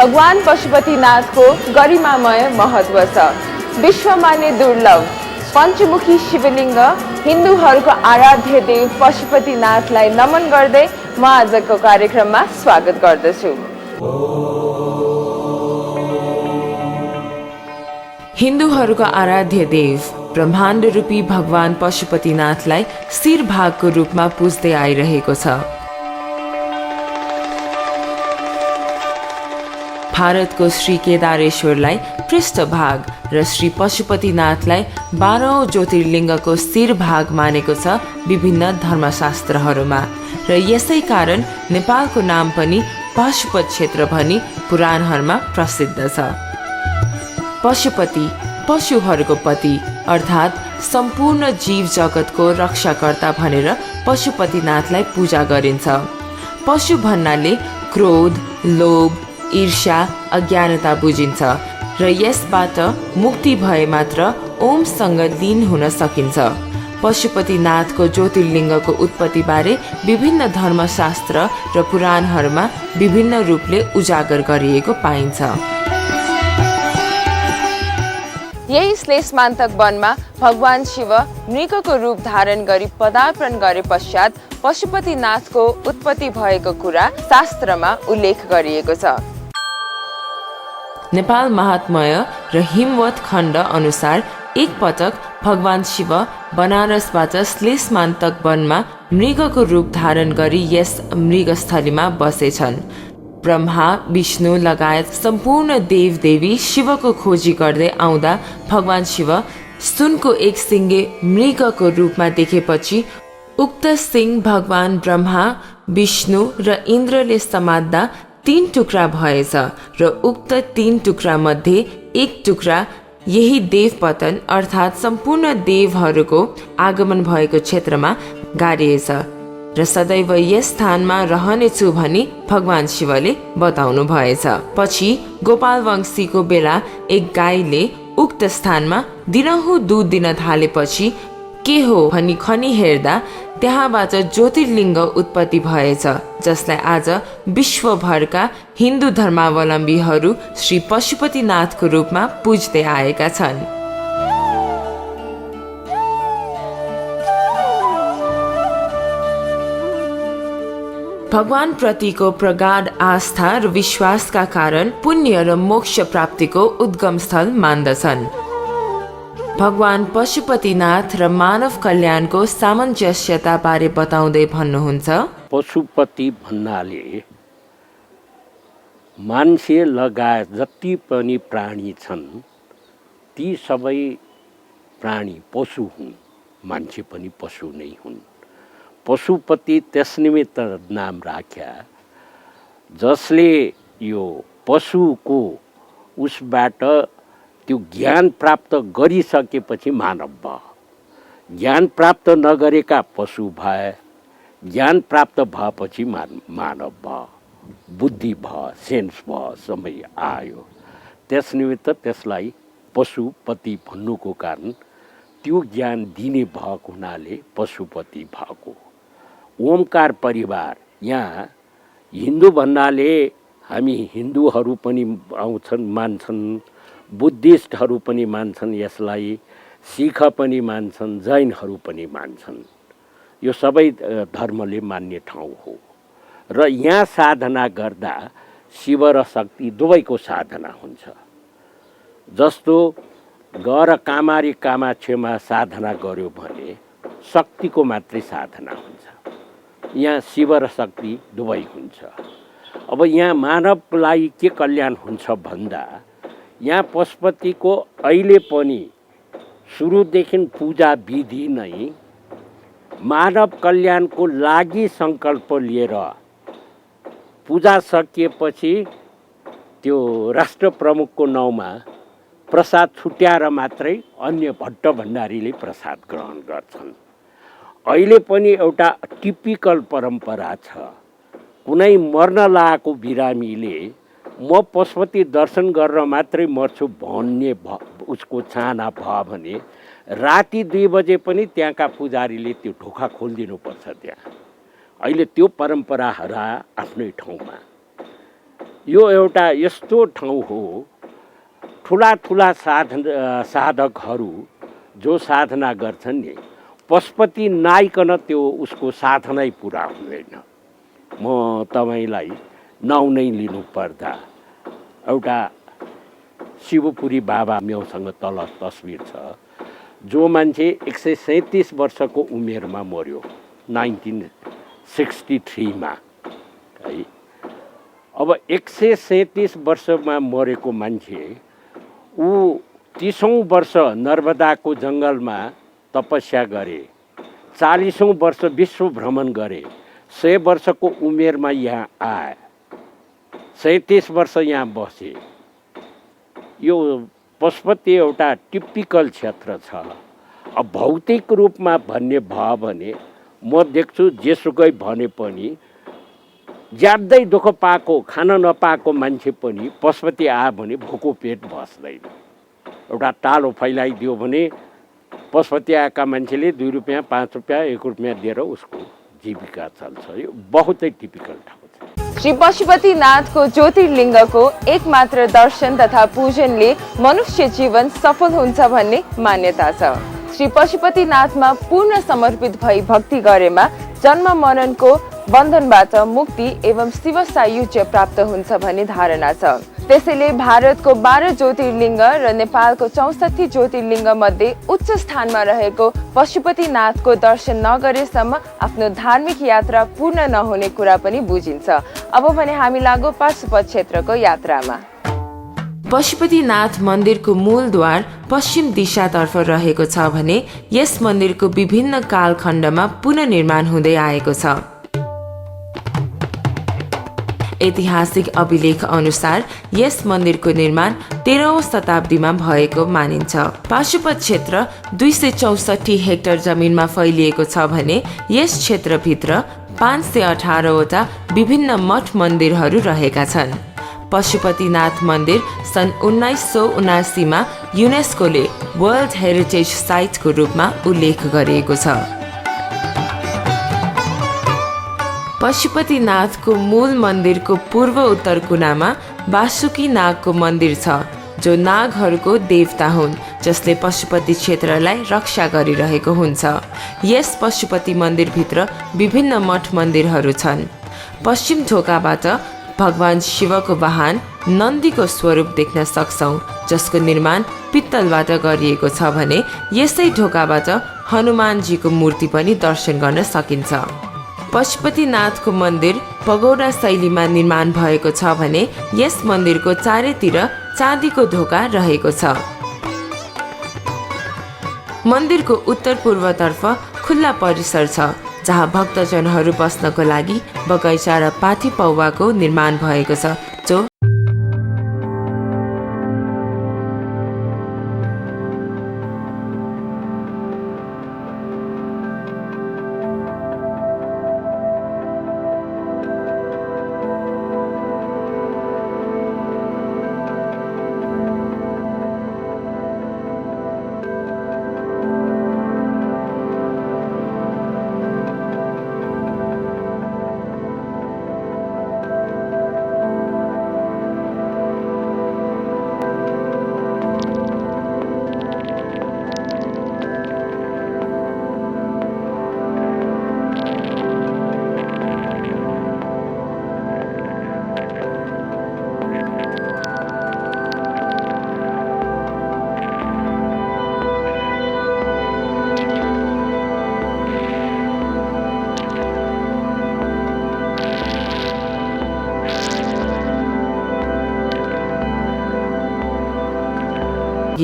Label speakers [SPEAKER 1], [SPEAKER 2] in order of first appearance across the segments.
[SPEAKER 1] भगवान पशुपतिनाथको गरिमामय महत्व छ। विश्वमा नै दुर्लभ पञ्चमुखी शिवलिङ्ग हिन्दूहरूको आराध्य देव पशुपतिनाथलाई नमन गर्दै म आजको कार्यक्रममा स्वागत गर्दछु। हिन्दूहरूको आराध्य देव ब्रह्माण्ड रूपी भगवान पशुपतिनाथलाई शिरभागको रूपमा पुज्दै आइरहेको छ। भारतको श्री केदारेश्वरलाई पृष्ठभाग र श्री पशुपतिनाथलाई 12औं ज्योतिर्लिङ्गको शिरभाग मानेको छ विभिन्न धर्मशास्त्रहरूमा र यसै कारण नेपालको नाम पनि पशुपत क्षेत्र भनी पुराणहरूमा प्रसिद्ध छ। पशुपति पशुहरूको पति अर्थात् सम्पूर्ण जीव जगतको रक्षाकर्ता भनेर पशुपतिनाथलाई पूजा गरिन्छ। पशु भन्नाले क्रोध, लोभ, ईर्ष्या, अज्ञानता बुझिन्छ र यसबाट मुक्ति भए मात्र ओमसँग लीन हुन सकिन्छ। पशुपतिनाथको ज्योतिर्लिङ्गको उत्पत्तिबारे विभिन्न धर्मशास्त्र र पुराणहरूमा विभिन्न रूपले उजागर गरिएको पाइन्छ। यही श्लेषमान्तक वनमा भगवान शिव मृगको रूप धारण गरी पदार्पण गरे पश्चात पशुपतिनाथको उत्पत्ति भएको कुरा शास्त्रमा उल्लेख गरिएको छ। नेपाल महात्म्य र हिमवत खण्ड अनुसार एक पटक भगवान शिव बनारसबाट श्लेषमान्तक वनमा मृगको रूप धारण गरी यस मृगस्थलीमा बसेछन्। ब्रह्मा, विष्णु लगायत सम्पूर्ण देवदेवी शिवको खोजी गर्दै आउँदा भगवान शिव सुनको एक सिङ्गे मृगको रूपमा देखेपछि उक्त सिंह भगवान ब्रह्मा, विष्णु र इन्द्रले समात्दा 3 टुक्रा भएछ र उक्त 3 टुक्रा मध्ये एक टुक्रा यही देवपतन अर्थात् सम्पूर्ण देवहरूको आगमन भएको क्षेत्रमा गाडिएछ र सदैव यस स्थानमा रहनेछु भनी भगवान शिवले बताउनु भएछ। पछि गोपालवंशीको बेला एक गाईले उक्त स्थानमा दिनहुँ दुध दिन थालेपछि के हो भनी खनी हेर्दा त्यहाँबाट ज्योतिर्लिङ्ग उत्पत्ति भएछ, जसलाई आज विश्वभरका हिन्दू धर्मावलम्बीहरू श्री पशुपतिनाथको रूपमा पुज्दै आएका छन्। भगवान प्रतिको प्रगाढ आस्था र विश्वासका कारण पुण्य र मोक्ष प्राप्तिको उद्गम स्थल मान्दछन्। भगवान पशुपतिनाथ र मानव कल्याणको सामञ्जस्यता बारे बताउँदै भन्नुहुन्छ,
[SPEAKER 2] पशुपति भन्नाले मान्छे लगायत जति पनि प्राणी छन् ती सबै प्राणी पशु हुन्, मान्छे पनि पशु नै हुन्। पशुपति त्यस निमित्त नाम राख्या जसले यो पशुको उसबाट त्यो ज्ञान प्राप्त गरिसकेपछि मानव भयो। ज्ञान प्राप्त नगरेका पशु भए, ज्ञान प्राप्त भएपछि मानव भयो, बुद्धि भयो, सेन्स भयो, समय आयो। त्यस निमित्त त्यसलाई पशुपति भन्नुको कारण त्यो ज्ञान दिने भएको हुनाले पशुपति भएको। ओमकार परिवार यहाँ हिन्दू भन्नाले हामी हिन्दूहरू पनि आउँछन्, मान्छन्, बुद्धिस्टहरू पनि मान्छन्, यसलाई सिख पनि मान्छन्, जैनहरू पनि मान्छन्। यो सबै धर्मले मान्ने ठाउँ हो र यहाँ साधना गर्दा शिव र शक्ति दुवैको साधना हुन्छ। जस्तो गएर कामारी कामाक्षेमा साधना गर्यो भने शक्तिको मात्रै साधना हुन्छ, यहाँ शिव र शक्ति दुवै हुन्छ। अब यहाँ मानवलाई के कल्याण हुन्छ भन्दा यहाँ पशुपतिको अहिले पनि सुरुदेखि पूजा विधि नै मानव कल्याणको लागि सङ्कल्प लिएर पूजा सकिएपछि त्यो राष्ट्र प्रमुखको नाउँमा प्रसाद छुट्याएर मात्रै अन्य भट्ट भण्डारीले प्रसाद ग्रहण गर्छन्। अहिले पनि एउटा टिपिकल परम्परा छ, कुनै मर्न लागेको बिरामीले म पशुपति दर्शन गरेर मात्रै मर्छु भन्ने उसको चाहना भयो भने राति 2 बजे पनि त्यहाँका पुजारीले त्यो ढोका खोलिदिनुपर्छ। त्यहाँ अहिले त्यो परम्परा हरा आफ्नै ठाउँमा यो एउटा यस्तो ठाउँ हो, ठुला ठुला साधकहरू जो साधना गर्छन् नि, पशुपति नआइकन त्यो उसको साधनै पुरा हुँदैन। म तपाईँलाई नाउँ नै लिनु पर्दा एउटा शिवपुरी बाबा मेउसँग तल तस्बिर छ, जो मान्छे 137 वर्षको उमेरमा मर्यो 1963 मा है। अब 137 वर्षमा मरेको मान्छे ऊ 30औं वर्ष नर्मदाको जङ्गलमा तपस्या गरे, 40औं वर्ष विश्व भ्रमण गरे, 100 वर्षको उमेरमा यहाँ आए, 37 वर्ष यहाँ बसे। यो पशुपति एउटा टिपिकल क्षेत्र छ। अब भौतिक रूपमा भन्ने भयो भने म देख्छु जेसुकै भने पनि ज्यादै दुःख पाएको, खान नपाएको मान्छे पनि पशुपति आयो भने भोको पेट बस्दैन। एउटा टालो फैलाइदियो भने पशुपति आएका मान्छेले 2 रुपियाँ 5 रुपियाँ 1 रुपियाँ दिएर उसको जीविका चल्छ। यो बहुतै टिपिकल ठाउँ छ।
[SPEAKER 1] श्री पशुपतिनाथको ज्योतिर्लिङ्गको एकमात्र दर्शन तथा पूजनले मनुष्य जीवन सफल हुन्छ भन्ने मान्यता छ। श्री पशुपतिनाथमा पूर्ण समर्पित भई भक्ति गरेमा जन्म मरणको बन्धनबाट मुक्ति एवं शिव सायुज्य प्राप्त हुन्छ भन्ने धारणा छ। त्यसैले भारतको 12 ज्योतिर्लिङ्ग र नेपालको 64 ज्योतिर्लिङ्ग मध्ये उच्च स्थानमा रहेको पशुपतिनाथको दर्शन नगरेसम्म आफ्नो धार्मिक यात्रा पूर्ण नहुने कुरा पनि बुझिन्छ। अब भने हामी लागौ पाशुपत क्षेत्रको यात्रामा। पशुपतिनाथ मन्दिरको मूलद्वार पश्चिम दिशातर्फ रहेको छ भने यस मन्दिरको विभिन्न कालखण्डमा पुनर्निर्माण हुँदै आएको छ। ऐतिहासिक अभिलेख अनुसार यस मन्दिरको निर्माण 13औं शताब्दीमा भएको मानिन्छ। पाशुपत क्षेत्र 264 हेक्टर जमिनमा फैलिएको छ भने यस क्षेत्रभित्र 518 वटा विभिन्न मठ मन्दिरहरू रहेका छन्। पशुपतिनाथ मन्दिर सन् 1979 मा युनेस्कोले वर्ल्ड हेरिटेज साइटको रूपमा उल्लेख गरिएको छ। पशुपतिनाथको मूल मन्दिरको पूर्व उत्तर कुनामा वासुकी नागको मन्दिर छ, जो नागहरूको देवता हुन् जसले पशुपति क्षेत्रलाई रक्षा गरिरहेको हुन्छ। यस पशुपति मन्दिरभित्र विभिन्न मठ मन्दिरहरू छन्। पश्चिम ढोकाबाट भगवान शिवको वाहन नन्दीको स्वरूप देख्न सक्छौं, जसको निर्माण पित्तलबाट गरिएको छ भने यसै ढोकाबाट हनुमानजीको मूर्ति पनि दर्शन गर्न सकिन्छ। पशुपतिनाथको मन्दिर पगौडा शैलीमा निर्माण भएको छ भने यस मन्दिरको चारैतिर चाँदीको ढोका रहेको छ। मन्दिरको उत्तर पूर्वतर्फ खुल्ला परिसर छ, जहाँ भक्तजनहरू बस्नको लागि बगैँचा र पाठी पौवाको निर्माण भएको छ, जो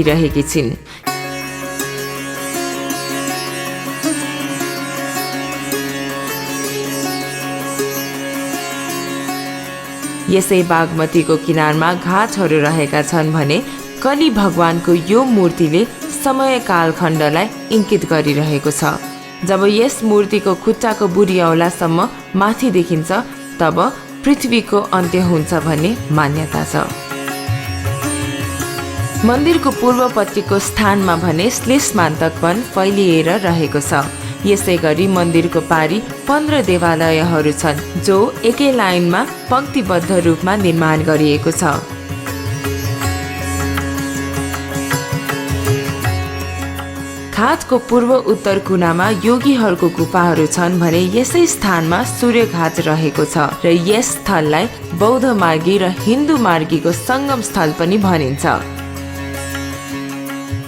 [SPEAKER 1] रहेकी छिन्। यसै बागमतीको किनारमा घाटहरू रहेका छन् भने कली भगवानको यो मूर्तिले समय कालखण्डलाई इङ्कित गरिरहेको छ। जब यस मूर्तिको खुट्टाको बुढी औलासम्म माथि देखिन्छ, तब पृथ्वीको अन्त्य हुन्छ भन्ने मान्यता छ। मन्दिरको पूर्वपट्टिको स्थानमा भने श्लेषमान्तक वन फैलिएर रहेको छ। यसै गरी मन्दिरको पारी 15 देवालयहरू छन् जो एकै लाइनमा पंक्तिबद्ध रूपमा निर्माण गरिएको छ। घाटको पूर्व उत्तर कुनामा योगीहरूको गुफाहरू छन् भने यसै स्थानमा सूर्यघाट रहेको छ र यस स्थललाई बौद्ध मार्गी र हिन्दू मार्गीको संगम स्थल पनि भनिन्छ।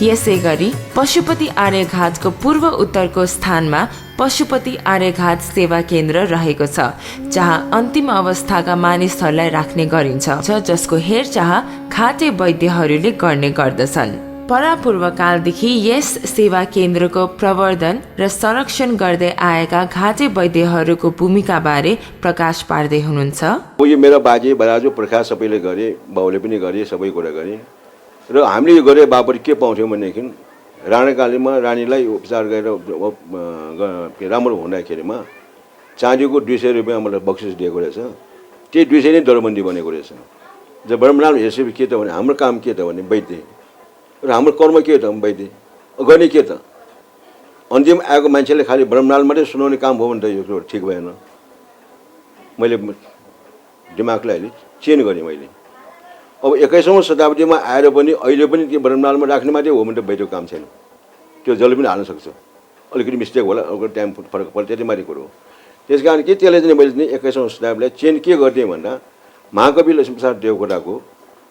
[SPEAKER 1] यसै गरी पशुपति आर्यघाटको पूर्व उत्तरको स्थानमा पशुपति आर्यघाट सेवा केन्द्र रहेको छ जहाँ अन्तिम अवस्थाका मानिसहरूलाई राख्ने गरिन्छ जसको हेरचाह घाटे वैद्यहरूले गर्ने गर्दछन्। परापूर्व कालदेखि यस सेवा केन्द्रको प्रवर्धन र संरक्षण गर्दै आएका घाटे वैद्यहरूको भूमिका बारे प्रकाश पार्दै हुनुहुन्छ।
[SPEAKER 3] यो मेरा बाजे बराजु पुर्खा सबैले गरे, बाउले पनि गरे, सबै कुरा गरे र हामीले यो गरे बापत के पाउँथ्यौँ भनेदेखि राणाकालीमा रानीलाई उपचार गरेर राम्रो हुँदाखेरिमा चाँदीको 200 रुपियाँ मलाई बक्सिस दिएको रहेछ। त्यही 200 नै दरबन्दी बनेको रहेछ। जब ब्रह्मलाल हेर्छ के त भने हाम्रो काम के त भने वैद्य र हाम्रो कर्म के त वैद्य गर्ने के त अन्तिम आएको मान्छेले खालि ब्रह्मलाल मात्रै सुनाउने काम हो भने त यो ठिक भएन। मैले दिमागलाई अहिले चेन्ज गरेँ मैले। अब 21औं शताब्दीमा आएर पनि अहिले पनि त्यो ब्रह्मलालमा राख्ने मात्रै हो भने त वैद्यको काम छैन। त्यो जसले पनि हाल्न सक्छ। अलिकति मिस्टेक होला, अलिकति टाइम फरक पर्छ, त्यति मात्रै कुरो हो। त्यस कारण के त्यसले चाहिँ मैले 21औं शताब्दीलाई चेन्ज के गरिदिएँ भन्दा महाकवि लक्ष्मीप्रसाद देवकोटाको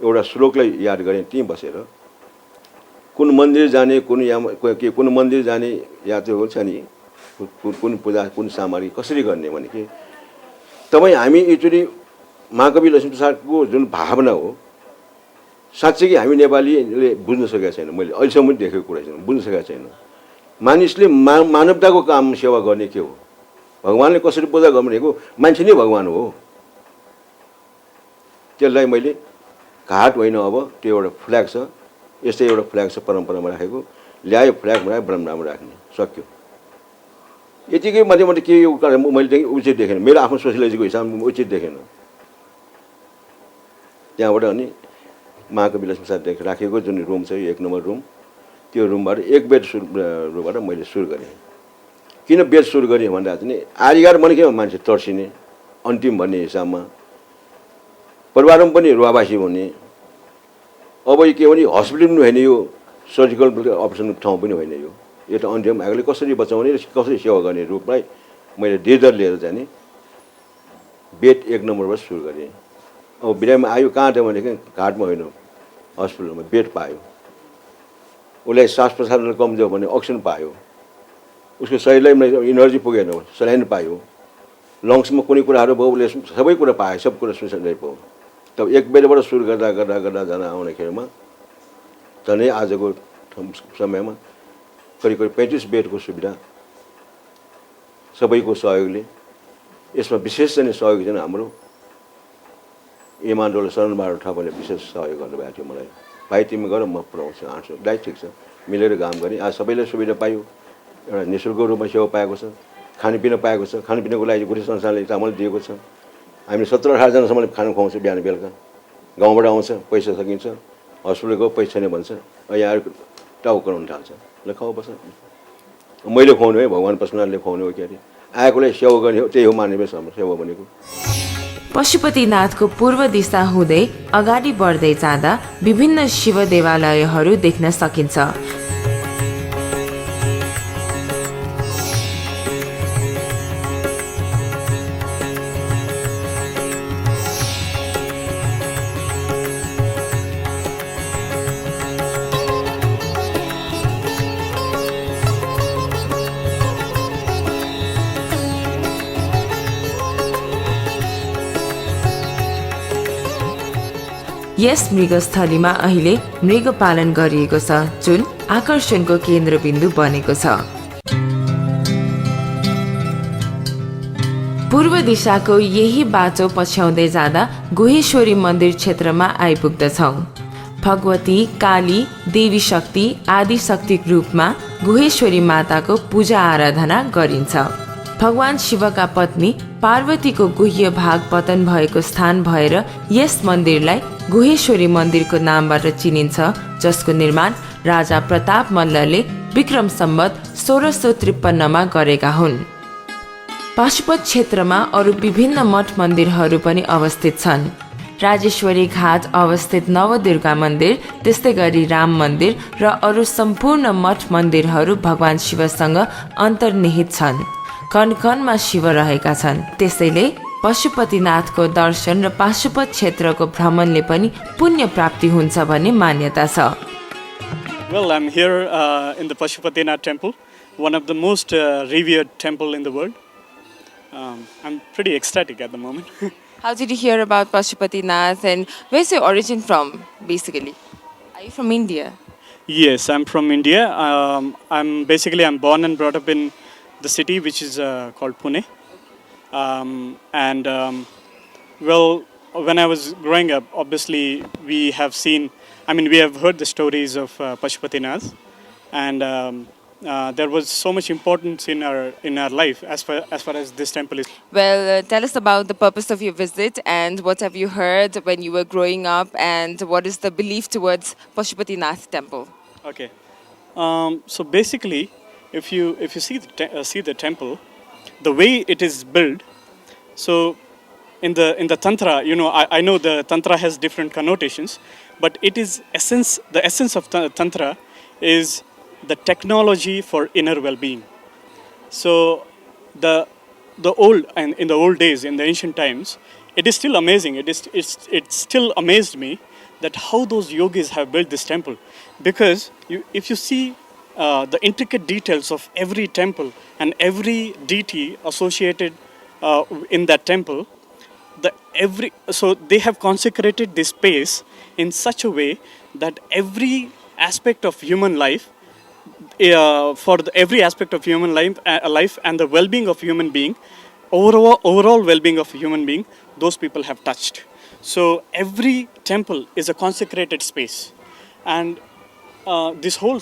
[SPEAKER 3] एउटा श्लोकलाई याद गरेँ। त्यहीँ बसेर कुन मन्दिर जाने कुन मन्दिर जाने या त्यो हुन्छ नि कुन पूजा कुन सामग्री कसरी गर्ने भने कि तपाईँ हामी एकचोटि महाकवि लक्ष्मीप्रसादको जुन भावना हो साँच्चै कि हामी नेपालीले बुझ्न सकेका छैन। मैले अहिलेसम्म पनि देखेको कुरा छैन, बुझ्न सकेका छैन। मानिसले मानवताको काम सेवा गर्ने के हो, भगवान्ले कसरी पूजा गर्नेको, मान्छे नै भगवान् हो। त्यसलाई मैले घाट होइन, अब त्यो एउटा फ्ल्याग छ, यस्तै एउटा फ्ल्याग छ परम्परामा राखेको, ल्यायो फ्ल्याग बनायो ब्रह्मलालमा राख्ने, सक्यो। यतिकै मात्रै के यो मैले उचित देखेन, मेरो आफ्नो सोसियोलोजीको हिसाबमा उचित देखेन। त्यहाँबाट अनि महाकवि लक्ष्मीप्रसाद राखेको जुन रुम छ 1 नम्बर रुम, त्यो रुमबाट 1 बेड रुमबाट मैले सुरु गरेँ। किन बेड सुरु गरेँ भन्दा चाहिँ आर्यघाट भने के मान्छे तर्सिने अन्तिम भन्ने हिसाबमा, परिवारमा पनि रुवाबासी हुने। अब यो के भने हस्पिटल पनि होइन, यो सर्जिकल अपरेसन ठाउँ पनि होइन। यो त अन्तिम आगोले कसरी बचाउने र कसरी सेवा गर्ने रूपलाई मैले डिजर लिएर जाने बेड 1 नम्बरबाट सुरु गरेँ। अब बिरामी आयो कहाँ त भनेको घाटमा होइन, हस्पिटलमा बेड पायो। उसलाई श्वास प्रश्वास कमजोर भने अक्सिजन पायो, उसको शरीरलाई इनर्जी पुगेन, सलाइन पायो, लङ्समा कुनै कुराहरू भयो उसले सबै कुरा पायो, सब कुरा सुनिसक्दै पायो। तब 1 बेडबाट सुरु गर्दा जान आउँदाखेरिमा झनै आजको समयमा करिब 35 बेडको सुविधा सबैको सहयोगले। यसमा विशेष चाहिँ सहयोग चाहिँ हाम्रो इमानडोल शरणबहादुर थापाले विशेष सहयोग गर्नुभएको थियो मलाई। भाइ तिमी गर म पुऱ्याउँछु आँट्छु, दाइ ठिक छ, मिलेर काम गरेँ। आज सबैले सुविधा पायो, एउटा निःशुल्क रूपमा सेवा पाएको छ, खानेपिना पाएको छ। खानेपिनाको लागि गुरु संस्थानले चामल दिएको छ। हामीले 17-18 जनासम्म खाना खुवाउँछौँ बिहान बेलुका। गाउँबाट आउँछ, पैसा सकिन्छ, हस्पिटलको पैसा छैन भन्छ, यहाँ टाउ कराउनु थाल्छ, ल खाऊ बस। मैले खुवाउनु है, भगवान् पशुनाथले खुवाउने हो, के अरे आएकोलाई सेवा गर्ने हो, त्यही हो मानवीय सेवा भनेको।
[SPEAKER 1] पशुपतिनाथको पूर्व दिशा हुँदै अगाडि बढ्दै जाँदा विभिन्न शिव देवालयहरू देख्न सकिन्छ। यस मृगस्थलीमा अहिले मृग पालन गरिएको छ जुन आकर्षणको केन्द्रबिन्दु बनेको छ। पूर्व दिशाको यही बाटो पछ्याउँदै जाँदा गुहेश्वरी मन्दिर क्षेत्रमा आइपुग्दछौँ। भगवती, काली, देवी शक्ति, आदि शक्तिको रूपमा गुहेश्वरी माताको पूजा आराधना गरिन्छ। भगवान शिवका पत्नी पार्वतीको गुह्य भाग पतन भएको स्थान भएर यस मन्दिरलाई गुहेश्वरी मन्दिरको नामबाट चिनिन्छ, जसको निर्माण राजा प्रताप मल्लले विक्रम सम्वत 1653 मा गरेका हुन्। पाशुपत क्षेत्रमा अरू विभिन्न मठ मन्दिरहरू पनि अवस्थित छन्। राजेश्वरी घाट अवस्थित नवदुर्गा मन्दिर, त्यस्तै गरी राम मन्दिर र अरू सम्पूर्ण मठ मन्दिरहरू भगवान शिवसँग अन्तर्निहित छन्। कण कणमा शिव रहेका छन्। त्यसैले पशुपतिनाथको दर्शन र पाशुपत क्षेत्रको भ्रमणले पनि पुण्य प्राप्ति हुन्छ भन्ने मान्यता छ।
[SPEAKER 4] Well, I'm here in the Pashupatinath temple, one of the most revered temple in the world. I'm pretty ecstatic at the moment.
[SPEAKER 1] How did you hear about Pashupatinath and where's your origin from, basically? Are you from India?
[SPEAKER 4] Yes, I'm from India. I'm born and brought up in the city which is called Pune. Well, when I was growing up, obviously we have heard the stories of Pashupatinath, and there was so much importance in our life as far as this temple is.
[SPEAKER 1] Well, tell us about the purpose of your visit and what have you heard when you were growing up and what is the belief towards Pashupatinath temple?
[SPEAKER 4] Okay, so basically, if you see the temple, the way it is built, so in the tantra, I know the tantra has different connotations, but it is the essence of tantra is the technology for inner well-being. So in the old days, in the ancient times, it is still amazing. It still amazed me that how those yogis have built this temple, because if you see the intricate details of every temple and every deity associated in that temple, so they have consecrated this space in such a way that every aspect of human life, every aspect of human life and the well-being of human being, overall well-being of human being, those people have touched. So every temple is a consecrated space, and this whole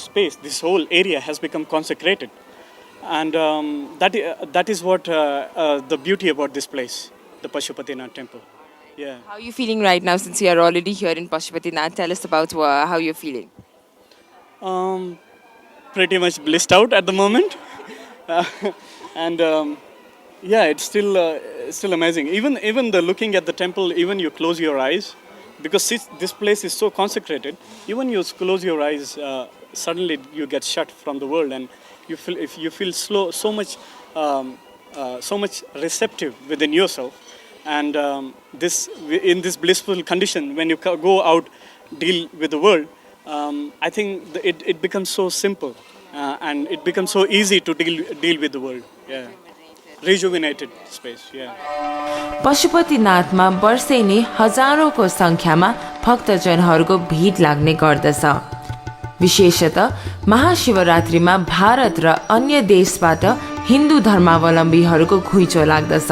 [SPEAKER 4] area has become consecrated, and that is what the beauty about this place, the Pashupatinath temple. Yeah.
[SPEAKER 1] How are you feeling right now since you are already here in Pashupatinath? Tell us about how you're feeling.
[SPEAKER 4] Pretty much blissed out at the moment, and it's still amazing. Even the looking at the temple, even you close your eyes, because this place is so consecrated. Even you close your eyes, suddenly you get shut from the world, and you feel so much receptive within yourself, and in this blissful condition, when you go out, deal with the world. I think it becomes so simple, and it becomes so easy to deal with the world. Yeah, rejuvenated space. Yeah.
[SPEAKER 1] पशुपतिनाथमा वर्षै नै हजारौंको संख्यामा भक्तजनहरूको भिड लाग्ने गर्दछ। विशेषतः महाशिवरात्रिमा भारत र अन्य देशबाट हिन्दू धर्मावलम्बीहरूको घुइँचो लाग्दछ।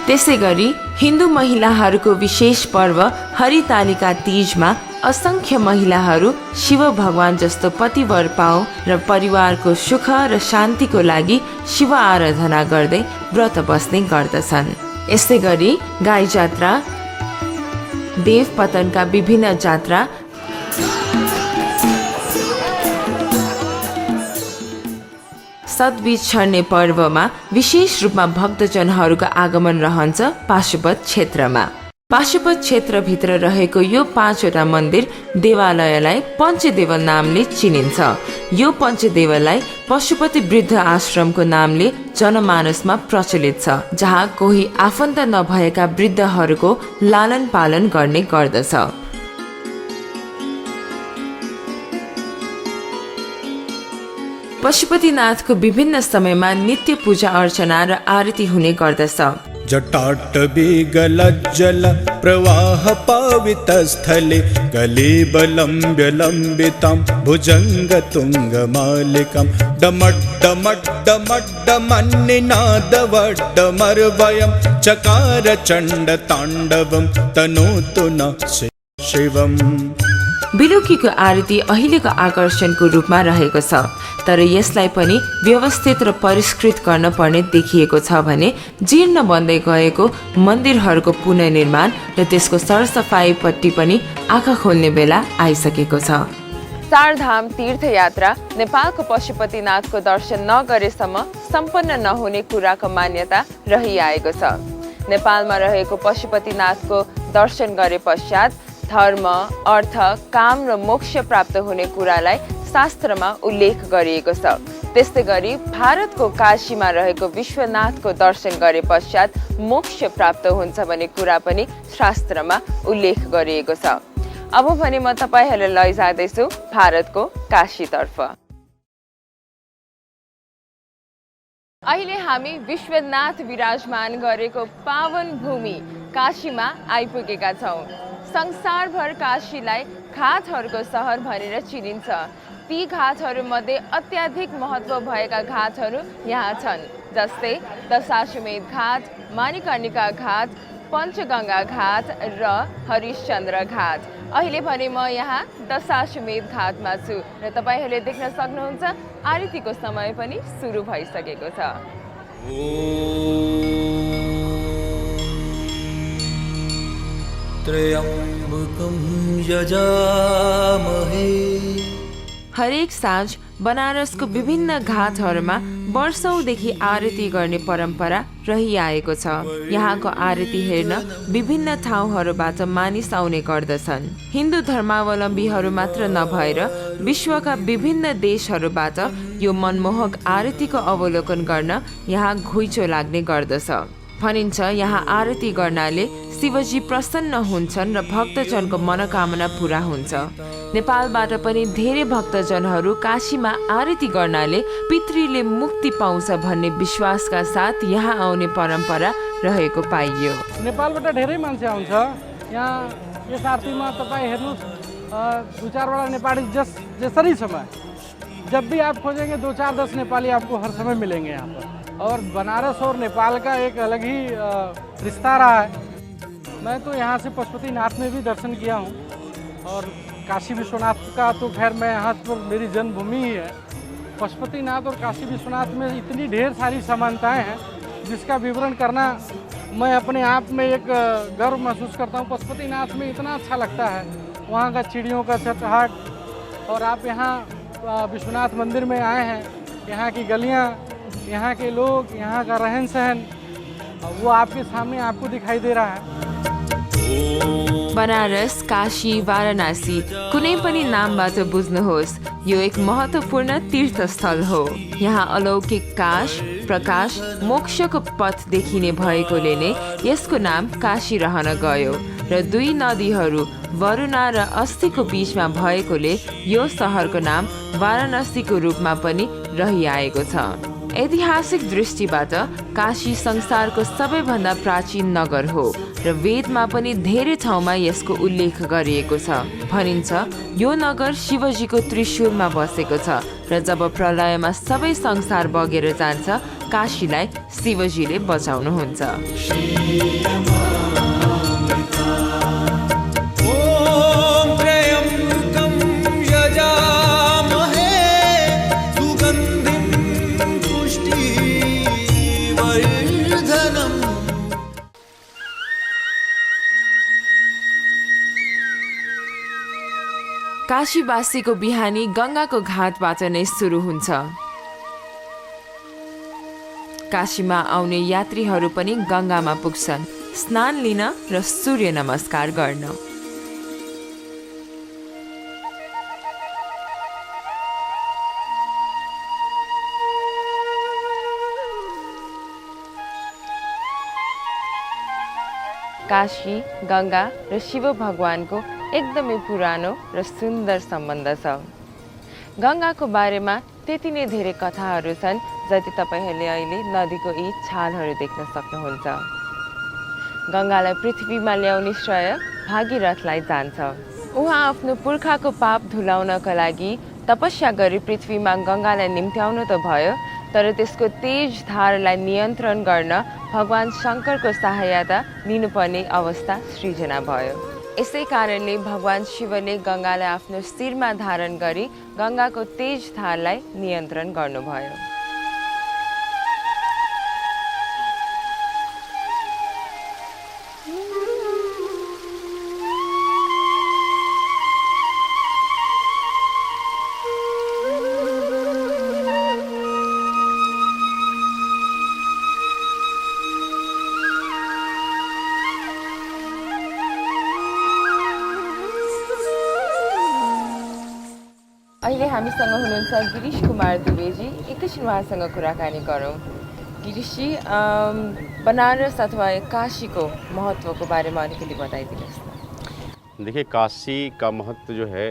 [SPEAKER 1] त्यसैगरी हिन्दू महिलाहरूको विशेष पर्व हरितालिका तीजमा असंख्य महिलाहरू शिव भगवान जस्तो पतिवर पाऊ र परिवारको सुख र शान्तिको लागि शिव आराधना गर्दै व्रत बस्ने गर्दछन्। यसै गरी गाई जात्रा, देवपतनका विभिन्न जात्रा, सतबीज छर्ने पर्वमा विशेष रूपमा भक्तजनहरूको आगमन रहन्छ पाशुपत क्षेत्रमा। पाशुपत क्षेत्रभित्र रहेको यो 5वटा मन्दिर देवालयलाई पञ्चदेवल नामले चिनिन्छ। यो पञ्चदेवललाई पशुपति वृद्ध आश्रमको नामले जनमानसमा प्रचलित छ, जहाँ कोही आफन्त नभएका वृद्धहरूको लालन पालन गर्ने गर्दछ। पशुपतिनाथको विभिन्न समयमा नित्य पूजा अर्चना र आरती हुने गर्दछ।
[SPEAKER 5] जटाटवीगलज्जल प्रवाह पावितस्थले कलेबलम्ब्य लम्बितां भुजङ्गतुङ्गमालिकां डमड्डमड्डमड्डमन्निनादवड्डमर्वयं चकार चण्डताण्डवं तनोतु न शिवम्।
[SPEAKER 1] बेलुकीको आरती अहिलेको आकर्षणको रूपमा रहेको छ, तर यसलाई पनि व्यवस्थित र परिष्कृत गर्न पर्ने देखिएको छ भने जीर्ण बन्दै गएको मन्दिरहरूको पुनर्निर्माण र त्यसको सरसफाइपट्टि पनि आँखा खोल्ने बेला आइसकेको छ। चारधाम तीर्थयात्रा नेपालको पशुपतिनाथको दर्शन नगरेसम्म सम्पन्न नहुने कुराको मान्यता रहिआएको छ। नेपालमा रहेको पशुपतिनाथको दर्शन गरे पश्चात धर्म, अर्थ, काम र मोक्ष प्राप्त हुने कुरालाई शास्त्रमा उल्लेख गरिएको छ। त्यस्तै गरी भारतको काशीमा रहेको विश्वनाथको दर्शन गरे पश्चात मोक्ष प्राप्त हुन्छ भन्ने कुरा पनि शास्त्रमा उल्लेख गरिएको छ। अब भने म तपाईहरुलाई लैजाँदैछु भारतको काशीतर्फ। अहिले हामी विश्वनाथ विराजमान गरेको पावन भूमि काशीमा आइपुगेका छौं। संसारभर काशीलाई घाटहरूको सहर भनेर चिनिन्छ। ती घाटहरूमध्ये अत्याधिक महत्त्व भएका घाटहरू यहाँ छन्, जस्तै दशाश्वमेध घाट, मणिकर्णिका घाट, पञ्चगङ्गा घाट र हरिश्चन्द्र घाट। अहिले भने म यहाँ दशाश्वमेध घाटमा छु र तपाईहरूले देख्न सक्नुहुन्छ आरतीको समय पनि सुरु भइसकेको छ।
[SPEAKER 5] त्र्यम्बकं यजामहे।
[SPEAKER 1] हरेक साँझ बनारसको विभिन्न घाटहरूमा वर्षौंदेखि आरती गर्ने परम्परा रहिआएको छ। यहाँको आरती हेर्न विभिन्न ठाउँहरूबाट मानिस आउने गर्दछन्। हिन्दू धर्मावलम्बीहरू मात्र नभएर विश्वका विभिन्न देशहरूबाट यो मनमोहक आरतीको अवलोकन गर्न यहाँ घुइँचो लाग्ने गर्दछ। भनिन्छ यहाँ आरती गर्नाले शिवजी प्रसन्न हुन्छन् र भक्तजनको मनोकामना पूरा हुन्छ। नेपालबाट पनि धेरै भक्तजनहरू काशीमा आरती गर्नाले पितृले मुक्ति पाउँछ भन्ने विश्वासका साथ यहाँ आउने परम्परा रहेको पाइयो।
[SPEAKER 6] नेपालबाट धेरै मान्छे आउँछ यहाँ यस आरतीमा। तपाईँ हेर्नुहोस्, 2-4 नेपाली जसरी समय जब भी आप खोजेंगे 2-4-10 नेपाली आपको हर समय मिलेंगे यहाँ पर। और बनारस और नेपाल का एक अलग ही रिश्ता रहा है। मैं तो यहाँ से पशुपतिनाथ में भी दर्शन किया हूँ और काशी विश्वनाथ का तो खैर मैं यहाँ पर मेरी जन्मभूमि ही है। पशुपतिनाथ और काशी विश्वनाथ में इतनी ढेर सारी समानताएं हैं जिसका विवरण करना मैं अपने आप में एक गर्व महसूस करता हूँ। पशुपतिनाथ में इतना अच्छा लगता है, वहाँ का चिड़ियों का चहचहाट। और आप यहाँ विश्वनाथ मंदिर में आए हैं, यहाँ की गलियाँ, यहाँ के लोग, यहाँ का रहन सहन वो आपके सामने आपको दिखाई दे रहा है।
[SPEAKER 1] बनारस, काशी, वाराणसी कुनै पनि नामबाट बुझ्नुहोस्, यो एक महत्त्वपूर्ण तीर्थस्थल हो। यहाँ अलौकिक काश, प्रकाश, मोक्षको पथ देखिने भएकोले नै यसको नाम काशी रहन गयो र 2 नदीहरू वरुणा र अस्तिको बीचमा भएकोले यो सहरको नाम वाराणसीको रूपमा पनि रहिआएको छ। ऐतिहासिक दृष्टिबाट काशी संसारको सबैभन्दा प्राचीन नगर हो र वेदमा पनि धेरै ठाउँमा यसको उल्लेख गरिएको छ। भनिन्छ यो नगर शिवजीको त्रिशूलमा बसेको छ र जब प्रलयमा सबै संसार बगेर जान्छ काशीलाई शिवजीले बचाउनुहुन्छ। काशीवासीको बिहानी गङ्गाको घाटबाट नै सुरु हुन्छ। काशीमा आउने यात्रीहरू पनि गङ्गामा पुग्छन् स्नान लिन र सूर्य नमस्कार गर्न। काशी, गङ्गा र शिव भगवानको एकदमै पुरानो र सुन्दर सम्बन्ध छ। गङ्गाको बारेमा त्यति नै धेरै कथाहरू छन् जति तपाईहरूले अहिले नदीको यी छालहरू देख्न सक्नुहुन्छ। गङ्गालाई पृथ्वीमा ल्याउने श्रेय भागीरथलाई जान्छ। उहाँ आफ्नो पुर्खाको पाप धुलाउनका लागि तपस्या गरी पृथ्वीमा गङ्गालाई निम्त्याउनु त भयो, तर त्यसको तेज धारलाई नियन्त्रण गर्न भगवान शङ्करको सहायता लिनुपर्ने अवस्था सृजना भयो। यसै कारणले भगवान शिवले गङ्गालाई आफ्नो शिरमा धारण गरी गङ्गाको तेज धारलाई नियन्त्रण गर्नुभयो। अहिले हामीसँग हुनुहुन्छ गिरीश कुमार दुबेजी। एकैछिन उहाँसँग कुराकानी गरौँ। गिरीशजी, बनारस अथवा काशी को महत्व को बारे में अलिकति बताइदिनुहोस् न।
[SPEAKER 7] देखिए, काशी का महत्व जो है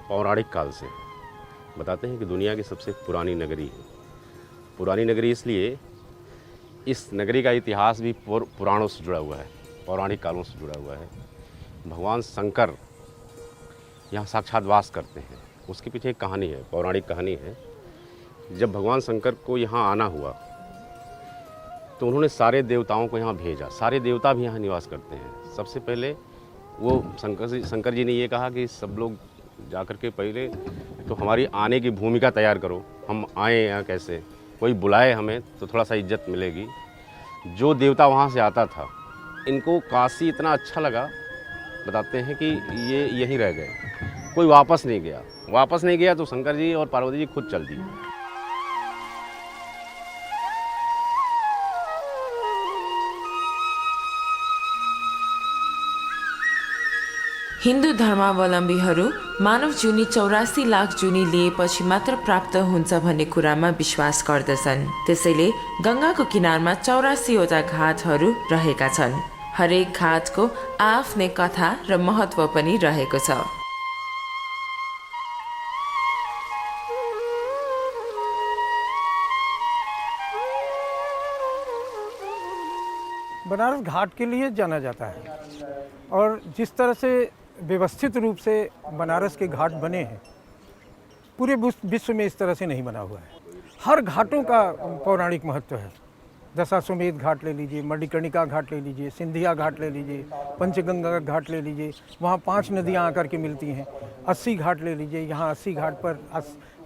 [SPEAKER 7] पौराणिक काल से बताते हैं कि दुनिया की सबसे पुरानी नगरी है। पुरानी नगरी इसलिए, इस नगरी का इतिहास भी पुराणों से जुड़ा हुआ है, पौराणिक कालों से जुड़ा हुआ है। भगवान शंकर यहाँ साक्षात वास करते हैं। उसके पीछे एक कहानी है, पौराणिक कहानी है। जब भगवान शंकर को यहाँ आना हुआ तो उन्होंने सारे देवताओं को यहाँ भेजा। सारे देवता भी यहाँ निवास करते हैं। सबसे पहले वो शंकर जी ने ये कहा कि सब लोग जाकर के पहले तो हमारी आने की भूमिका तैयार करो, हम आए यहाँ कैसे, कोई बुलाए हमें तो थोड़ा सा इज्जत मिलेगी। जो देवता वहाँ से आता था, इनको काशी इतना अच्छा लगा, बताते हैं कि ये यहीं रह गए, कोई वापस नहीं गया। वापस नहीं गया तो शंकर जी और पार्वती जी खुद चल दिए।
[SPEAKER 1] हिन्दू धर्मावलम्बीहरू मानव जुनी 84 लाख जुनी लिएपछि मात्र प्राप्त हुन्छ भन्ने कुरामा विश्वास गर्दछन्। त्यसैले गङ्गाको किनारमा 84 वटा घाटहरू रहेका छन्। हरेक घाटको आफ्नै कथा र महत्व पनि रहेको छ।
[SPEAKER 8] बनारस घाट के लिए जाना जाता है और जिस तरह से व्यवस्थित रूप से बनारस के घाट बने हैं, पूरे विश्व में इस तरह से नहीं बना हुआ है। हर घाटों का पौराणिक महत्व है। दशाश्वमेध घाट ले लीजिए, मणिकर्णिका घाट ले लीजिए, सिंधिया घाट ले लीजिए, पंचगंगा घाट ले लीजिए, वहाँ 5 नदियाँ आकर के मिलती हैं। 80 घाट ले लीजिए, यहाँ 80 घाट पर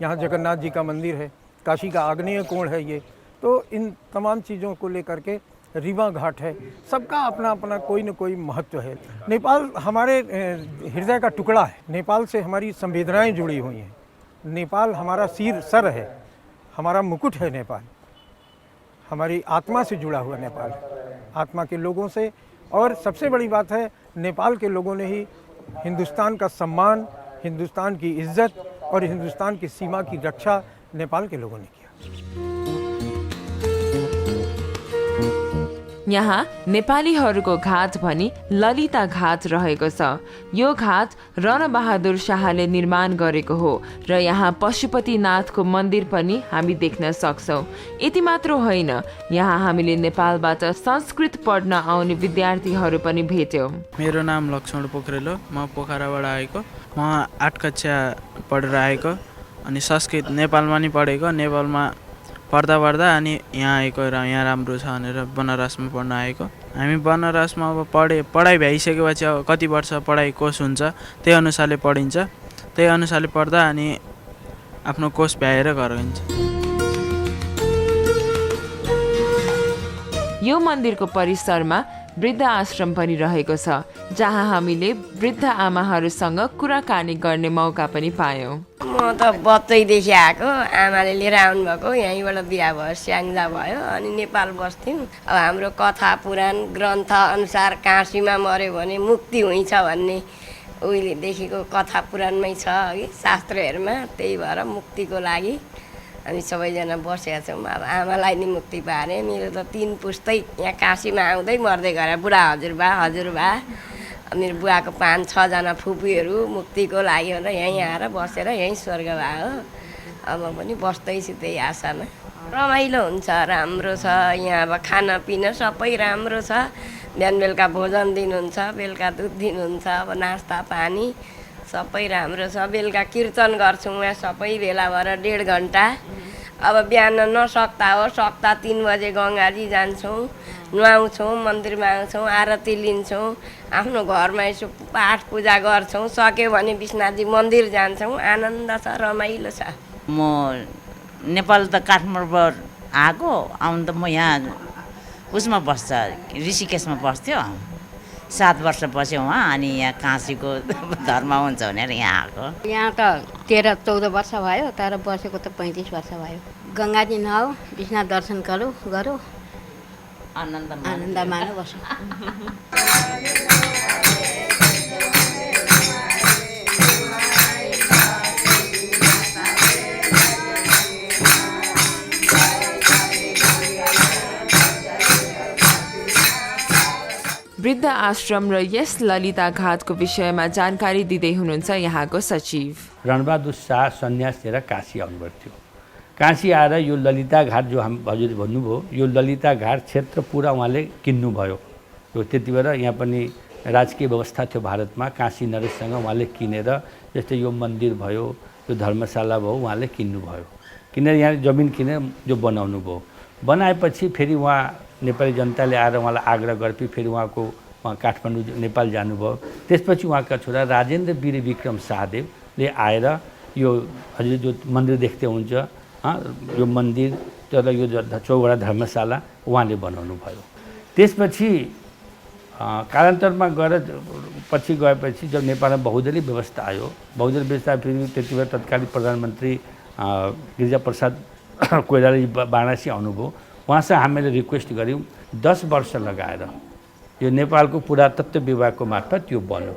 [SPEAKER 8] यहाँ जगन्नाथ जी का मंदिर है, काशी का आग्नेय कोण है ये। तो इन तमाम चीज़ों को लेकर के रीवा घाट है, सबका अपना अपना कोई न कोई महत्व है। नेपाल हमारे हृदय का टुकड़ा है। नेपाल से हमारी संवेदनाएं जुड़ी हुई हैं। नेपाल हमारा सर है, हमारा मुकुट है। नेपाल हमारी आत्मा से जुड़ा हुआ नेपाल, आत्मा के लोगों से। और सबसे बड़ी बात है, नेपाल के लोगों ने ही हिंदुस्तान का सम्मान, हिंदुस्तान की इज्जत और हिंदुस्तान की सीमा की रक्षा नेपाल के लोगों ने किया।
[SPEAKER 1] यहाँ नेपालीहरूको घाट भनी ललिता घाट रहेको छ। यो घाट रणबहादुर शाहले निर्माण गरेको हो र यहाँ पशुपतिनाथको मन्दिर पनि हामी देख्न सक्छौँ। यति मात्र होइन, यहाँ हामीले नेपालबाट संस्कृत पढ्न आउने विद्यार्थीहरू पनि भेट्यौँ।
[SPEAKER 9] मेरो नाम लक्ष्मण पोखरेल हो, म पोखराबाट आएको। म 8 कक्षा पढेर आएको अनि संस्कृत नेपालमा नि पढेको। नेपालमा पढ्दा अनि यहाँ आएको र यहाँ राम्रो छ भनेर बनारसमा पढ्न आएको। हामी बनारसमा अब पढाइ भइसकेपछि अब कति वर्ष पढाइ कोर्स हुन्छ त्यही अनुसारले पढिन्छ। त्यही अनुसारले पढ्दा अनि आफ्नो कोर्स भ्याएर घर गइन्छ।
[SPEAKER 1] यो मन्दिरको परिसरमा वृद्ध आश्रम पनि रहेको छ, जहाँ हामीले वृद्ध आमाहरूसँग कुराकानी गर्ने मौका पनि पायौँ।
[SPEAKER 10] म त बच्चैदेखि आएको, आमाले लिएर आउनुभएको, यहीँबाट बिहा भयो, स्याङ्जा भयो, अनि नेपाल बस्थ्यौँ। अब हाम्रो कथा पुराण ग्रन्थ अनुसार काशीमा मऱ्यो भने मुक्ति हुन्छ भन्ने उहिलेदेखिको कथा पुराणमै छ है, शास्त्रहरूमा। त्यही भएर मुक्तिको लागि हामी सबैजना बसेका छौँ। अब आमालाई नि मुक्ति पाएँ। मेरो त 3 पुस्तै यहाँ काशीमा आउँदै मर्दै गएर बुढा हजुरबा मेरो बुवाको 5-6 जना फुपूहरू मुक्तिको लागि भनेर यहीँ आएर बसेर यहीँ स्वर्ग भयो। अब पनि बस्दैछु त्यही आशामा। रमाइलो हुन्छ, राम्रो छ यहाँ। अब खानापिना सबै राम्रो छ। बिहान बेलुका भोजन दिनुहुन्छ, बेलुका दुध दिनुहुन्छ, अब नास्ता पानी सबै राम्रो छ। बेलुका कीर्तन गर्छौँ यहाँ सबै भेला भएर 1.5 घन्टा। अब बिहान नसक्दा हो, सक्दा 3 बजे गङ्गाजी जान्छौँ, नुहाउँछौँ, मन्दिरमा आउँछौँ, आरती लिन्छौँ, आफ्नो घरमा यसो पाठ पूजा गर्छौँ। सक्यो भने विश्वनाथजी मन्दिर जान्छौँ। आनन्द छ, रमाइलो छ।
[SPEAKER 11] म नेपाल त काठमाडौँबाट आएको। आउनु त म यहाँ उसमा बस्छ, ऋषिकेशमा बस्थ्यो। 7 वर्ष बस्यो वहाँ। अनि यहाँ काशीको धर्म हुन्छ भनेर यहाँ आएको।
[SPEAKER 12] यहाँ त 13-14 वर्ष भयो, तर बसेको त 35 वर्ष भयो। गङ्गाजी नुहाऊ, विश्वनाथ दर्शन गरौँ, आनन्द मानो बसौँ।
[SPEAKER 1] वृद्ध आश्रम र यस ललिता घाटको विषयमा जानकारी दिँदै हुनुहुन्छ यहाँको सचिव।
[SPEAKER 13] रणबहादुर शाह सन्यास लिएर काशी आउनुभएको थियो। काशी आएर यो ललिता घाट जो हजुरले भन्नुभयो, यो ललिता घाट क्षेत्र पुरा उहाँले किन्नुभयो। यो त्यति बेला यहाँ पनि राजकीय व्यवस्था थियो भारतमा। काशी नरेशसँग उहाँले किनेर, जस्तै यो मन्दिर भयो, यो धर्मशाला भयो, उहाँले किन्नुभयो। किनेर यहाँ जमिन किनेर जो बनाउनु भयो। बनाएपछि फेरि उहाँ नेपाली जनताले आएर उहाँलाई आग्रह गरेपछि फेरि उहाँको काठमाडौँ नेपाल जानुभयो। त्यसपछि उहाँका छोरा राजेन्द्र वीर विक्रम शाहदेवले आएर यो हजुर जो मन्दिर देख्दै हुन्छ, यो मन्दिर तर यो चौवटा धर्मशाला उहाँले बनाउनु भयो। त्यसपछि कालान्तरमा गएर पछि गएपछि जब नेपालमा बहुदलीय व्यवस्था आयो, बहुदलीय व्यवस्था फेरि त्यति बेला तत्कालीन प्रधानमन्त्री गिरिजाप्रसाद कोइरालाजी वाराणसी आउनुभयो। उहाँसँग हामीले रिक्वेस्ट गऱ्यौँ 10 वर्ष लगाएर यो नेपालको पुरातत्व विभागको मार्फत यो बन्यो।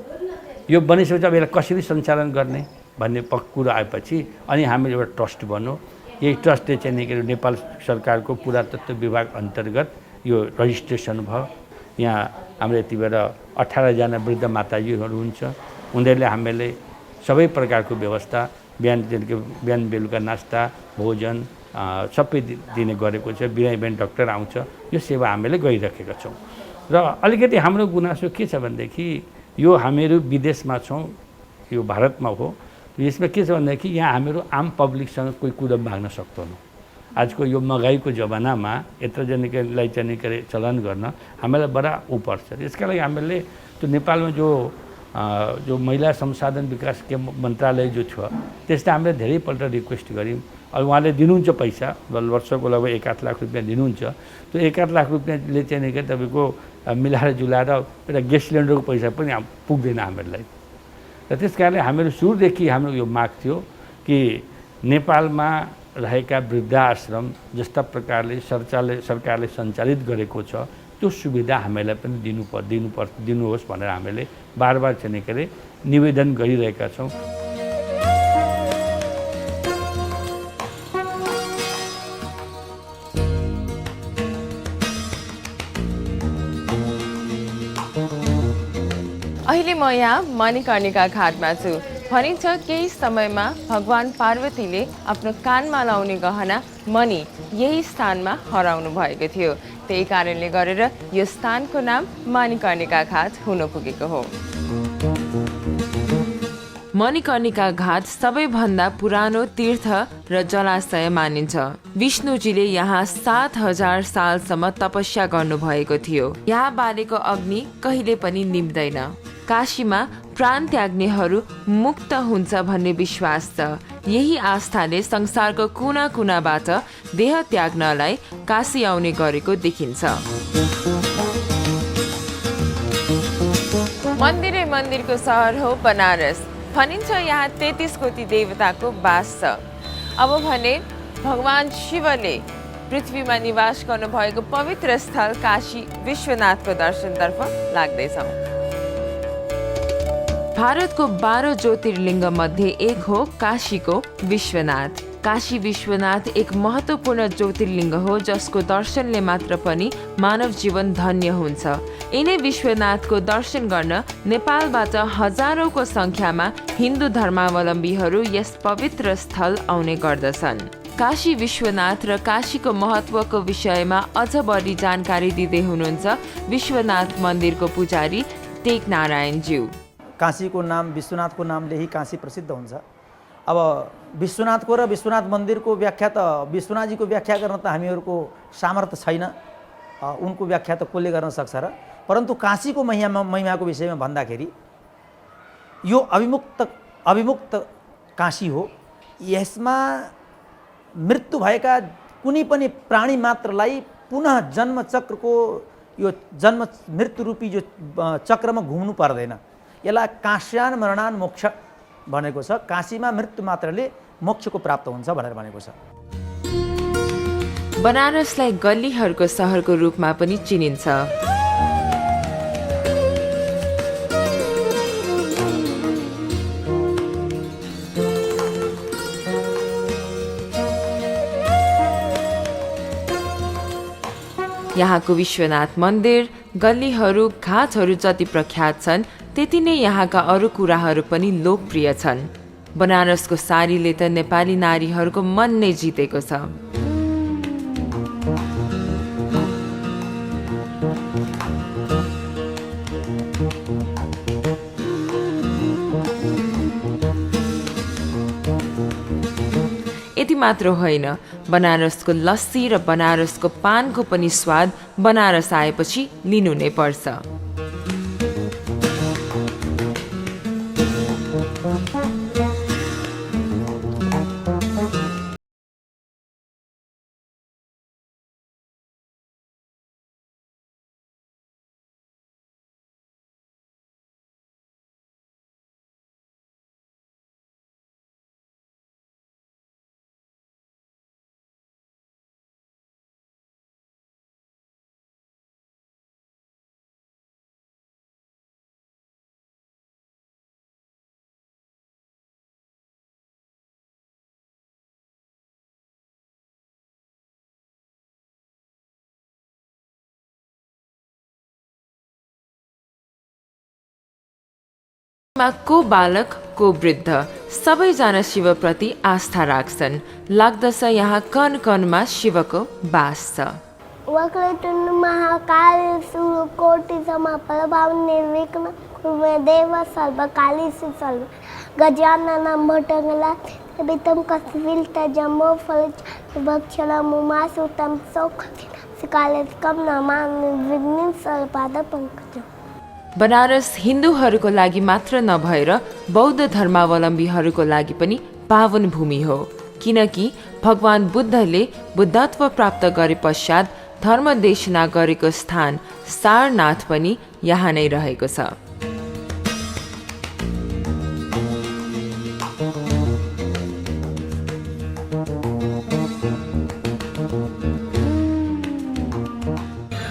[SPEAKER 13] यो बनिसकेपछि अब यसलाई कसरी सञ्चालन गर्ने भन्ने कुरो आएपछि अनि हामीले एउटा ट्रस्ट बन्यो। यही ट्रस्टले चाहिँ नेपाल सरकारको पुरातत्व विभाग अन्तर्गत यो रजिस्ट्रेसन भयो। यहाँ हाम्रो यति बेला 18 जना वृद्ध माताजीहरू हुन्छ। उनीहरूले हामीले सबै प्रकारको व्यवस्था बिहान बेलुका नास्ता भोजन सबै दिने गरेको छ। बिहान डाक्टर आउँछ। यो सेवा हामीले गरिराखेका छौँ। र अलिकति हाम्रो गुनासो के छ भनेदेखि यो हामीहरू विदेशमा छौँ, यो भारतमा हो। यसमा के छ भनेदेखि यहाँ हामीहरू आम पब्लिकसँग कोही कुरा माग्न सक्दैनौँ। आजको यो महँगाईको जमानामा यत्र जनालाई चाहिँ चलन गर्न हामीलाई बडा पर्छ। यसका लागि हामीले त्यो नेपालमा जो महिला संसाधन विकास मन्त्रालय जो छ त्यसले हामीले धेरैपल्ट रिक्वेस्ट गऱ्यौँ। अब उहाँले दिनुहुन्छ पैसा, वर्षको लगभग 1-8 लाख रुपियाँ दिनुहुन्छ। त्यो 1-8 लाख रुपियाँले चाहिँ तपाईँको मिलाएर जुलाएर एउटा ग्यास सिलिन्डरको पैसा पनि पुग्दैन हामीहरूलाई। र त्यस कारणले हामीहरू सुरुदेखि हाम्रो यो माग थियो कि नेपालमा रहेका वृद्धाश्रम जस्ता प्रकारले सरकारले सञ्चालित गरेको छ त्यो सुविधा हामीलाई पनि दिनुहोस् भनेर हामीले बार चाहिँ निवेदन गरिरहेका छौँ।
[SPEAKER 1] अहिले म यहाँ मणिकर्णिका घाटमा छु। भनिन्छ केही समयमा भगवान पार्वतीले आफ्नो कानमा लाउने गहना मणि यही स्थानमा हराउनु भएको थियो। त्यही कारणले गरेर यो स्थानको नाम मणिकर्णिका घाट हुन पुगेको हो। मणिकर्णिका घाट सबैभन्दा पुरानो तीर्थ र जलाशय मानिन्छ। विष्णुजीले यहाँ 7000 सालसम्म तपस्या गर्नुभएको थियो। यहाँ बालेको अग्नि कहिले पनि निम्दैन। काशीमा प्राण त्याग्नेहरू मुक्त हुन्छ भन्ने विश्वास छ। यही आस्थाले संसारको कुना कुनाबाट देह त्याग्नलाई काशी आउने गरेको देखिन्छ। मन्दिरै मन्दिरको सहर हो बनारस। भनिन्छ यहाँ 33 कोटी देवताको बास छ। अब भने भगवान शिवले पृथ्वीमा निवास गर्नुभएको पवित्र स्थल काशी विश्वनाथको दर्शनतर्फ लाग्दैछौँ। भारतको 12 ज्योतिर्लिङ्ग मध्ये एक हो काशीको विश्वनाथ। काशी विश्वनाथ एक महत्त्वपूर्ण ज्योतिर्लिङ्ग हो जसको दर्शनले मात्र पनि मानव जीवन धन्य हुन्छ। यिनै विश्वनाथको दर्शन गर्न नेपालबाट हजारौंको संख्यामा हिन्दू धर्मावलम्बीहरू यस पवित्र स्थल आउने गर्दछन्। काशी विश्वनाथ र काशीको महत्त्वको विषयमा अझ बढी जानकारी दिँदै हुनुहुन्छ विश्वनाथ मन्दिरको पुजारी टेक नारायणज्यू।
[SPEAKER 14] काशीको नाम विश्वनाथको नामले ही काशी प्रसिद्ध हुन्छ। अब विश्वनाथको र विश्वनाथ मन्दिरको व्याख्या त विश्वनाथजीको व्याख्या गर्न त हामीहरूको सामर्थ्य छैन। उनको व्याख्या त कसले गर्न सक्छ र। परन्तु काशीको महिमाको विषयमा भन्दाखेरि यो अविमुक्त काशी हो। यसमा मृत्यु भएका कुनै पनि प्राणी मात्रलाई पुनः जन्म चक्रको यो जन्म मृत्यु रूपी जो चक्रमा घुम्नु पर्दैन। यसलाई काश्यान मरणान मोक्ष भनेको छ। काशीमा मृत्यु मात्रले मोक्षको प्राप्त हुन्छ भनेर भनेको छ।
[SPEAKER 1] बनारसलाई गल्लीहरूको सहरको रूपमा पनि चिनिन्छ। यहाँको विश्वनाथ मन्दिर गल्लीहरू घाटहरू जति प्रख्यात छन् त्यति नै यहाँका अरू कुराहरू पनि लोकप्रिय छन्। बनारसको साडीले त नेपाली नारीहरूको मन नै जितेको छ। यति मात्र होइन, बनारसको लस्सी र बनारसको पानको पनि स्वाद बनारस आएपछि लिनु नै पर्छ। को बालक को वृद्ध सबैजना शिवप्रति आस्था राख्छन्। लाग्दछ यहाँ कण कणमा शिवको बास छ।
[SPEAKER 15] वक्रतुण्ड महाकाल सूर्यकोटि समप्रभा निर्विघ्न कुरु देव सर्वकार्येषु सर्वदा गजाननं भूतगणाधिपं कपितजम्बो फलचारुभक्षणं उमासुतं सौख्यकालकं नमामि विघ्नेश्वरं सर्वपादपङ्कजम्।
[SPEAKER 1] बनारस हिन्दूहरूको लागि मात्र नभएर बौद्ध धर्मावलम्बीहरूको लागि पनि पावन भूमि हो, किनकि भगवान बुद्धले बुद्धत्व प्राप्त गरे पश्चात धर्मदेशना गरेको स्थान सारनाथ पनि यहाँ नै रहेको छ।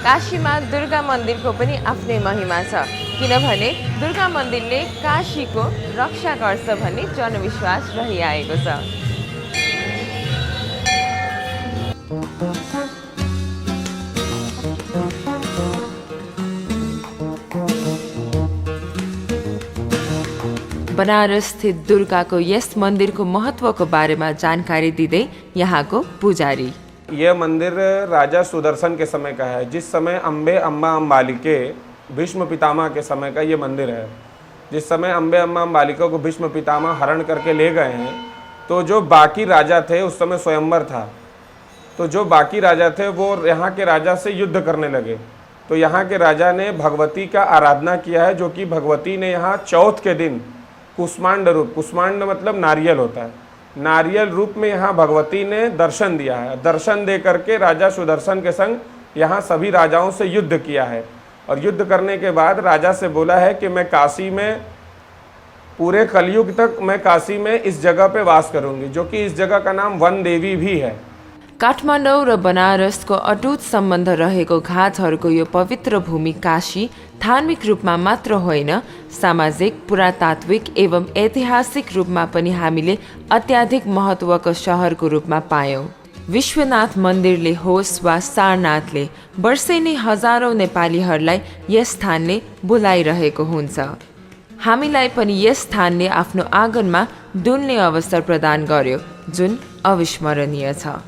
[SPEAKER 1] काशीमा दुर्गा मन्दिरको पनि आफ्नै महिमा छ, किनभने दुर्गा मन्दिरले काशीको रक्षा गर्छ भन्ने जनविश्वास रहिआएको छ। बनारस स्थित दुर्गाको यस मन्दिरको महत्त्वको बारेमा जानकारी दिँदै यहाँको पुजारी,
[SPEAKER 16] यह मंदिर राजा सुदर्शन के समय का है। जिस समय अम्बे अम्बा अम्बालिके भीष्म पितामह के समय का ये मंदिर है। जिस समय अम्बे अम्बा अम्बालिका को भीष्म पितामह हरण करके ले गए हैं, तो जो बाकी राजा थे, उस समय स्वयंवर था, तो जो बाकी राजा थे वो यहाँ के राजा से युद्ध करने लगे। तो यहाँ के राजा ने भगवती का आराधना किया है, जो कि भगवती ने यहाँ चौथ के दिन कुष्मांड रूप, कुष्मांड मतलब नारियल होता है, नारियल रूप में यहाँ भगवती ने दर्शन दिया है। दर्शन दे करके राजा सुदर्शन के संग यहाँ सभी राजाओं से युद्ध किया है, और युद्ध करने के बाद राजा से बोला है कि मैं काशी में पूरे कलयुग तक मैं काशी में इस जगह पे वास करूँगी, जो कि इस जगह का नाम वन देवी भी है।
[SPEAKER 1] काठमाडौँ र बनारसको अटुट सम्बन्ध रहेको घाटहरूको यो पवित्र भूमि काशी धार्मिक रूपमा मात्र होइन, सामाजिक, पुरातात्विक एवं ऐतिहासिक रूपमा पनि हामीले अत्याधिक महत्त्वको शहरको रूपमा पायौँ। विश्वनाथ मन्दिरले होस् वा सारनाथले वर्षै नै हजारौँ नेपालीहरूलाई यस स्थानले बोलाइरहेको हुन्छ। हामीलाई पनि यस स्थानले आफ्नो आँगनमा डुल्ने अवसर प्रदान गर्यो, जुन अविस्मरणीय छ।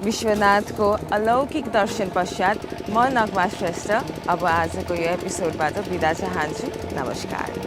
[SPEAKER 1] विश्वनाथको अलौकिक दर्शन पश्चात म नगमा श्रेष्ठ अब आजको यो एपिसोडबाट बिदा चाहन्छु। नमस्कार।